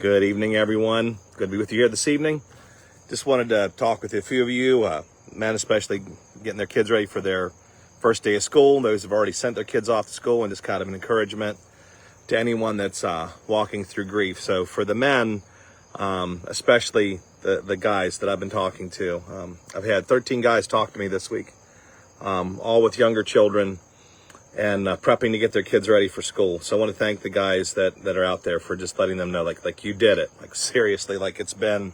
Good evening, everyone. Good to be with you here this evening. Just wanted to talk with a few of you, men especially, getting their kids ready for their first day of school. Those who've already sent their kids off to school, and just kind of an encouragement to anyone that's walking through grief. So for the men, especially the guys that I've been talking to, I've had 13 guys talk to me this week, all with younger children and prepping to get their kids ready for school. So I want to thank the guys that are out there for just letting them know, like you did it, like seriously, like it's been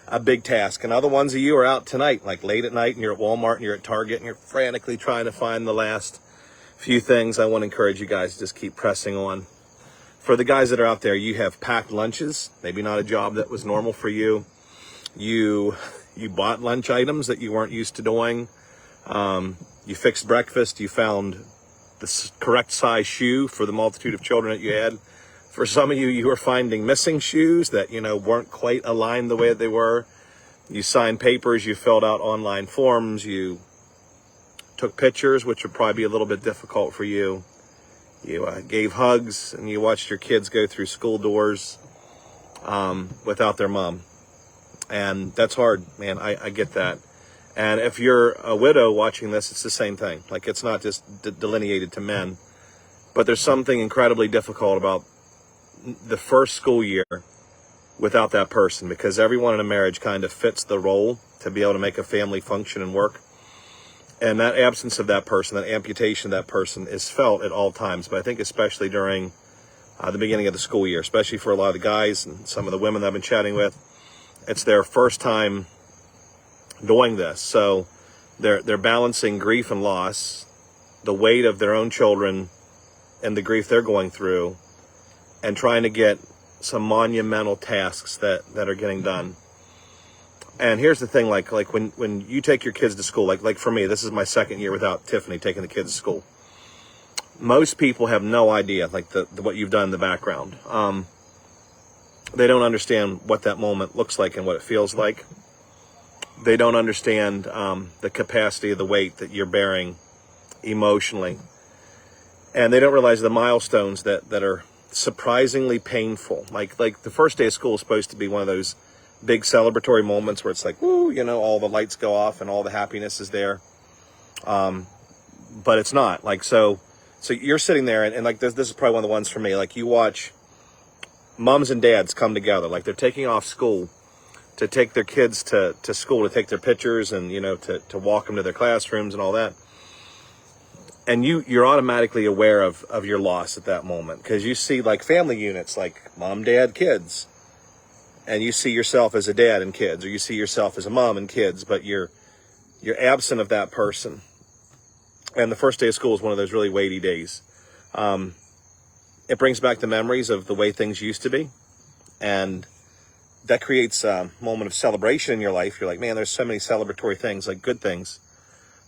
a big task. And other ones of you are out tonight, like late at night, and you're at Walmart and you're at Target and you're frantically trying to find the last few things. I want to encourage you guys to just keep pressing on. For the guys that are out there, you have packed lunches, maybe not a job that was normal for you. You bought lunch items that you weren't used to doing. You fixed breakfast. You found the correct size shoe for the multitude of children that you had. For some of you, you were finding missing shoes that, weren't quite aligned the way they were. You signed papers, you filled out online forms, you took pictures, which would probably be a little bit difficult for you. You gave hugs, and you watched your kids go through school doors without their mom. And that's hard, man. I get that. And if you're a widow watching this, it's the same thing. Like, it's not just delineated to men. But there's something incredibly difficult about the first school year without that person, because everyone in a marriage kind of fits the role to be able to make a family function and work. And that absence of that person, that amputation of that person, is felt at all times. But I think especially during the beginning of the school year, especially for a lot of the guys and some of the women that I've been chatting with, it's their first time doing this. So they're balancing grief and loss, the weight of their own children and the grief they're going through, and trying to get some monumental tasks that are getting done. And here's the thing, like when you take your kids to school, like for me, this is my second year without Tiffany taking the kids to school. Most people have no idea, like what you've done in the background. They don't understand what that moment looks like and what it feels like. They don't understand the capacity of the weight that you're bearing emotionally. And they don't realize the milestones that are surprisingly painful. Like the first day of school is supposed to be one of those big celebratory moments where it's like, woo, all the lights go off and all the happiness is there. But it's not. Like, so you're sitting there and like this is probably one of the ones for me. Like, you watch moms and dads come together, like they're taking off school to take their kids to school, to take their pictures and, to walk them to their classrooms and all that. And you're automatically aware of your loss at that moment, because you see like family units, like mom, dad, kids, and you see yourself as a dad and kids, or you see yourself as a mom and kids, but you're absent of that person. And the first day of school is one of those really weighty days. It brings back the memories of the way things used to be, and that creates a moment of celebration in your life. You're like, man, there's so many celebratory things, like good things.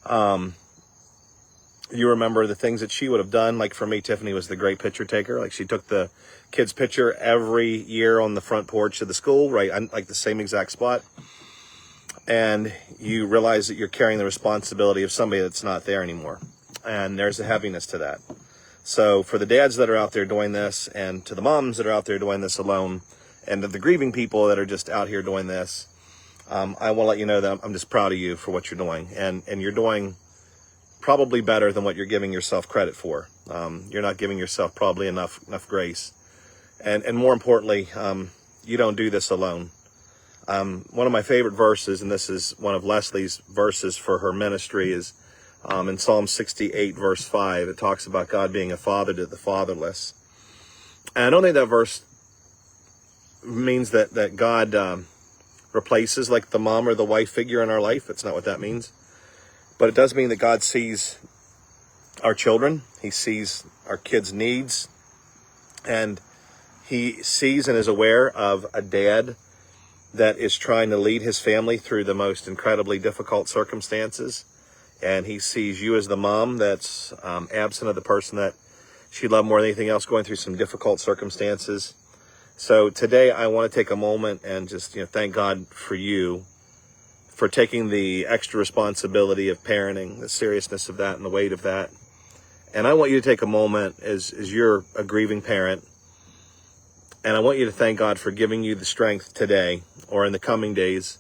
You remember the things that she would have done. Like for me, Tiffany was the great picture taker. Like, she took the kids' picture every year on the front porch of the school, right? Like the same exact spot. And you realize that you're carrying the responsibility of somebody that's not there anymore. And there's a heaviness to that. So for the dads that are out there doing this, and to the moms that are out there doing this alone, and to the grieving people that are just out here doing this, I want to let you know that I'm just proud of you for what you're doing. And you're doing probably better than what you're giving yourself credit for. You're not giving yourself probably enough grace. And more importantly, you don't do this alone. One of my favorite verses, and this is one of Leslie's verses for her ministry, is in Psalm 68, verse 5. It talks about God being a father to the fatherless. And I don't think that verse means that God replaces like the mom or the wife figure in our life. That's not what that means. But it does mean that God sees our children. He sees our kids' needs. And he sees and is aware of a dad that is trying to lead his family through the most incredibly difficult circumstances. And he sees you as the mom that's absent of the person that she loved more than anything else, going through some difficult circumstances. So today I want to take a moment and just thank God for you, for taking the extra responsibility of parenting, the seriousness of that and the weight of that. And I want you to take a moment as you're a grieving parent And I want you to thank God for giving you the strength today or in the coming days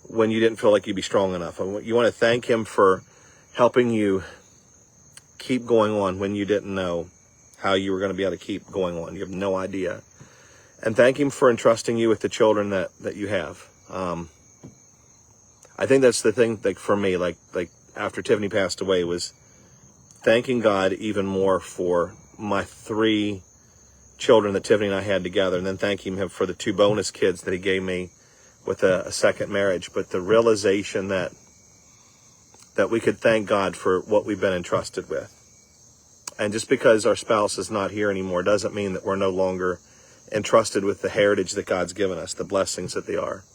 when you didn't feel like you'd be strong enough. You want to thank him for helping you keep going on when you didn't know how you were going to be able to keep going on. You have no idea. And thank him for entrusting you with the children that you have. I think that's the thing, like for me, like after Tiffany passed away, was thanking God even more for my 3 children that Tiffany and I had together, and then thanking him for the 2 bonus kids that he gave me with a second marriage. But the realization that we could thank God for what we've been entrusted with. And just because our spouse is not here anymore doesn't mean that we're no longer entrusted with the heritage that God's given us, the blessings that they are.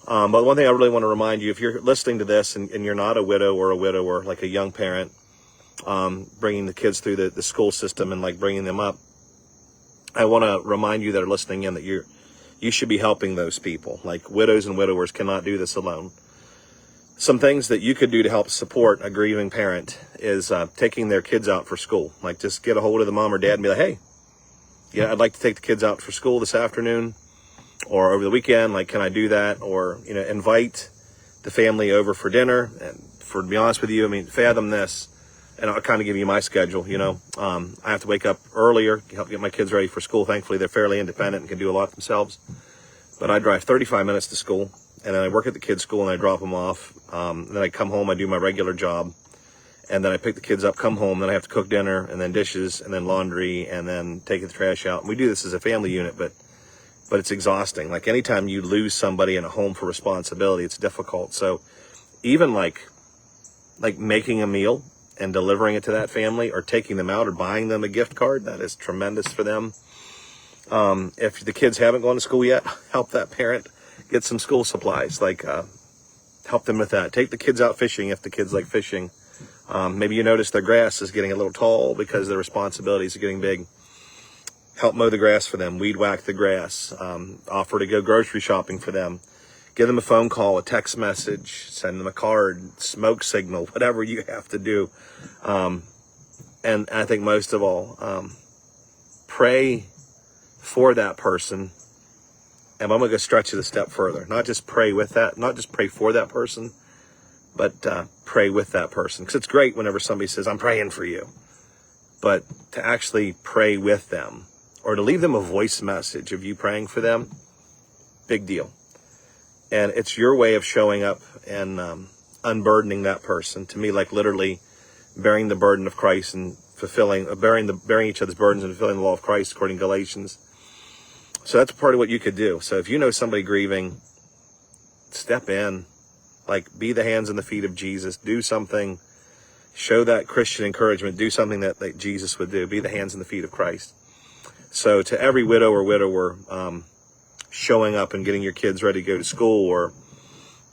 But one thing I really want to remind you, if you're listening to this and you're not a widow or a widower, like a young parent, bringing the kids through the school system and like bringing them up, I want to remind you that are listening in that you should be helping those people. Like widows and widowers cannot do this alone. Some things that you could do to help support a grieving parent is taking their kids out for school. Like just get a hold of the mom or dad and be like, hey, yeah, I'd like to take the kids out for school this afternoon or over the weekend. Like, can I do that? Or, invite the family over for dinner. And to be honest with you, I mean, fathom this, and I'll kind of give you my schedule, I have to wake up earlier, help get my kids ready for school. Thankfully, they're fairly independent and can do a lot themselves. But I drive 35 minutes to school, and then I work at the kids' school and I drop them off. Then I come home, I do my regular job, and then I pick the kids up, come home, then I have to cook dinner, and then dishes, and then laundry, and then taking the trash out. And we do this as a family unit, but it's exhausting. Like anytime you lose somebody in a home for responsibility, it's difficult. So even like making a meal and delivering it to that family, or taking them out or buying them a gift card, that is tremendous for them. If the kids haven't gone to school yet, help that parent get some school supplies, help them with that. Take the kids out fishing if the kids like fishing. Maybe you notice their grass is getting a little tall because their responsibilities are getting big. Help mow the grass for them, weed whack the grass, offer to go grocery shopping for them. Give them a phone call, a text message, send them a card, smoke signal, whatever you have to do. And I think most of all, pray for that person. And I'm going to go stretch it a step further. Not just pray with that, not just pray for that person, but pray with that person. Because it's great whenever somebody says, I'm praying for you. But to actually pray with them, or to leave them a voice message of you praying for them, big deal. And it's your way of showing up and unburdening that person. To me, like literally bearing the burden of Christ and bearing each other's burdens and fulfilling the law of Christ, according to Galatians. So that's part of what you could do. So if you know somebody grieving, step in, like be the hands and the feet of Jesus. Do something, show that Christian encouragement. Do something that Jesus would do. Be the hands and the feet of Christ. So to every widow or widower, showing up and getting your kids ready to go to school or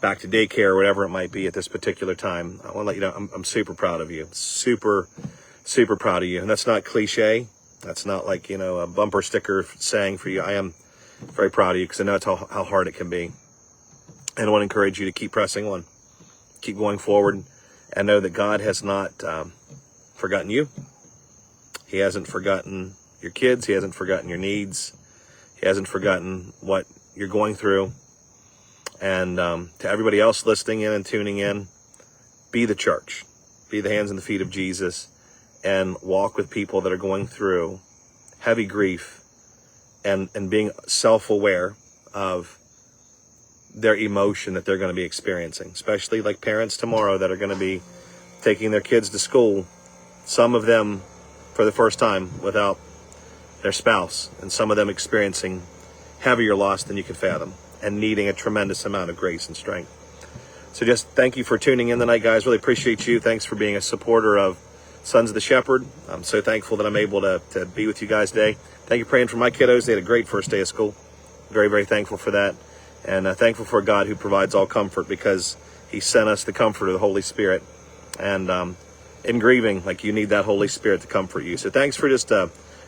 back to daycare or whatever it might be at this particular time, I want to let you know I'm super proud of you. Super, super proud of you. And that's not cliche. That's not like, a bumper sticker saying for you. I am very proud of you because I know it's how hard it can be. And I want to encourage you to keep pressing on, keep going forward, and know that God has not forgotten you. He hasn't forgotten your kids. He hasn't forgotten your needs. He hasn't forgotten what you're going through. And to everybody else listening in and tuning in, be the church. Be the hands and the feet of Jesus, and walk with people that are going through heavy grief and being self-aware of their emotion that they're going to be experiencing, especially like parents tomorrow that are going to be taking their kids to school, some of them for the first time without their spouse, and some of them experiencing heavier loss than you could fathom and needing a tremendous amount of grace and strength. So just thank you for tuning in tonight, guys. Really appreciate you. Thanks for being a supporter of Sons of the Shepherd. I'm so thankful that I'm able to be with you guys today. Thank you for praying for my kiddos. They had a great first day of school. Very, very thankful for that. And thankful for a God who provides all comfort, because he sent us the comfort of the Holy Spirit. And in grieving, like, you need that Holy Spirit to comfort you. So thanks for just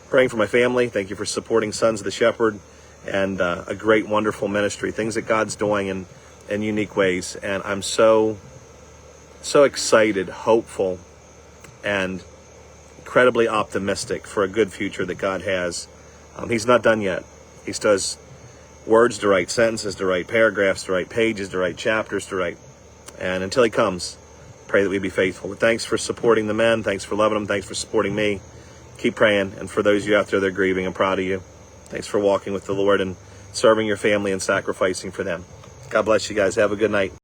praying for my family. Thank you for supporting Sons of the Shepherd and a great, wonderful ministry, things that God's doing in unique ways. And I'm so excited, hopeful, and incredibly optimistic for a good future that God has He's not done yet. He still has words to write, sentences to write, paragraphs to write, pages to write, chapters to write. And until he comes, pray that we be faithful. But thanks for supporting the men. Thanks for loving them. Thanks for supporting me. Keep praying. And for those of you out there that are grieving, I'm proud of you. Thanks for walking with the Lord and serving your family and sacrificing for them. God bless you guys. Have a good night.